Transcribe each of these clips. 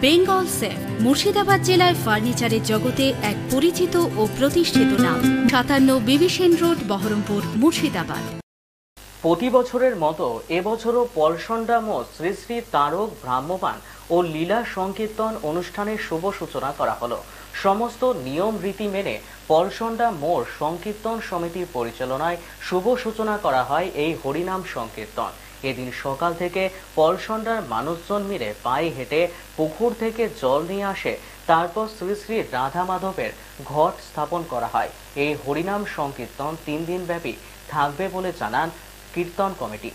Bengal safe Murshidabad জেলায় ফার্নিচারের জগতে এক পরিচিত ও প্রতিষ্ঠিত নাম। 57 বিবি সেন রোড, বহরমপুর, মুর্শিদাবাদ। প্রতি বছরের মতো এবছরও পলসন্ডা মোড় শ্রী শ্রী তারক ভ্রাম্যমাণ ও লীলা সংকীর্তন অনুষ্ঠানের শুভ সূচনা করা হলো। সমস্ত নিয়ম রীতি মেনে পলসন্ডা মোড় সংকীর্তন সমিতির পরিচালনায় শুভ সূচনা করা হয় এই হরিনাম সংকীর্তন। এদিন সকাল থেকে পলসন্ডার মানুষজন মিলে পায়ে হেঁটে পুকুর থেকে জল নিয়ে আসে, তারপর শ্রী শ্রী রাধা মাধবের ঘট স্থাপন করা হয়। এই হরিনাম সংকীর্তন 3 দিন ব্যাপী থাকবে বলে জানান কীর্তন কমিটি।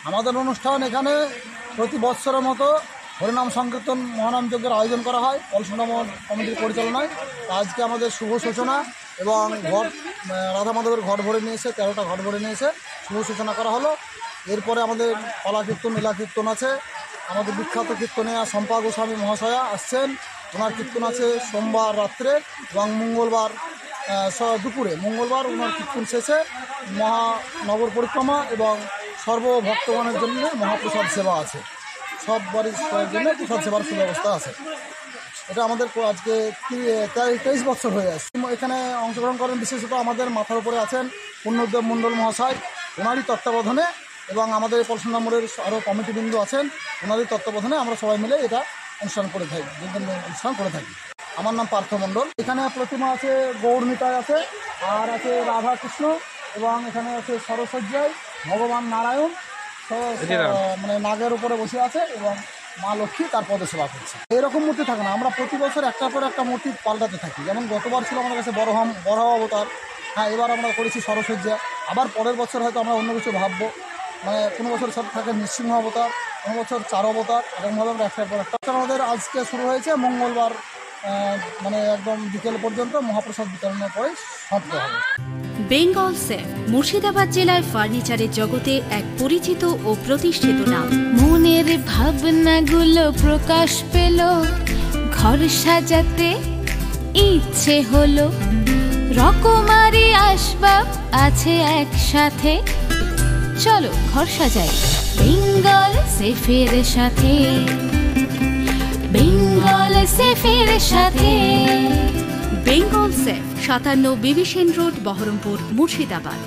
আমাদের অনুষ্ঠান এখানে প্রতি বৎসরের মতো হরিনাম সংকীর্তন মহানাম যজ্ঞের আয়োজন করা হয় পলসন্ডা কমিটির পরিচালনায়। আজকে আমাদের শুভ সূচনা এবং ঘট রাধা মাধবের ঘট ভরে নিয়েছে, 13টা ঘট ভরে নিয়েছে, শুভ সূচনা করা হলো। এরপরে আমাদের পালা কীর্তন, লীলা কীর্তন আছে। আমাদের বিখ্যাত কীর্তনিয়া শম্পা গোস্বামী মহাশয়া আসছেন, ওনার কীর্তন আছে সোমবার রাত্রে এবং মঙ্গলবার দুপুরে। মঙ্গলবার ওনার কীর্তন শেষে মহানগর পরিক্রমা এবং সর্বভক্তগণের জন্য মহাপ্রসাদ সেবা আছে। সব বাড়ির জন্য প্রসাদ সেবার সুব্যবস্থা আছে। এটা আমাদের আজকে 23 বছর হয়ে আসছে। এখানে অংশগ্রহণ করেন বিশেষত আমাদের মাথার উপরে আছেন পূর্ণদেব মণ্ডল মহাশয়, ওনারই তত্ত্বাবধানে, এবং আমাদের পলসন্ডা মোড়ের আরও কমিটিবৃন্দ আছেন, ওনারই তত্ত্বাবধানে আমরা সবাই মিলে এটা অনুষ্ঠান করে থাকি। আমার নাম পার্থ মণ্ডল। এখানে প্রতিমা আছে, গৌর নিতাই আছে, আর আছে রাধা কৃষ্ণ, এবং এখানে আছে সরস্বজ্জায় ভগবান নারায়ণ মানে নাগের উপরে বসে আছে, এবং মা লক্ষ্মী তার পদে সেবা করছে। এরকম মূর্তি থাকে না, আমরা প্রতি বছর একটার পর একটা মূর্তি পাল্টাতে থাকি। যেমন গতবার ছিল আমাদের কাছে বরাহ অবতার, এবার আমরা করেছি সরস্বজ্জা। আবার পরের বছর হয়তো আমরা অন্য কিছু ভাববো, মানে কোনো বছর সব থাকে নৃসিংহ অবতার, কোনো বছর 4 অবতার, এরকমভাবে আমরা একটার পর একটা। আমাদের আজকে শুরু হয়েছে মঙ্গলবার মানে একদম বিকেল পর্যন্ত মহাপ্রসাদ বিতরণের পরে সমাপ্ত হবে। বেঙ্গল সেফ মুর্শিদাবাদ জেলায় ফার্নিচারের জগতে এক পরিচিত ও প্রতিষ্ঠিত নাম। মনের ভাবনাগুলো প্রকাশ পেল, ঘর সাজাতে ইচ্ছে হলো, রকমারি আসবাব আছে একসাথে, চলো ঘর সাজাই বেঙ্গল সেফের সাথে, বেঙ্গল সেফের সাথে। বেঙ্গল সেফ 57 বিবি সেন রোড, বহরমপুর, মুর্শিদাবাদ।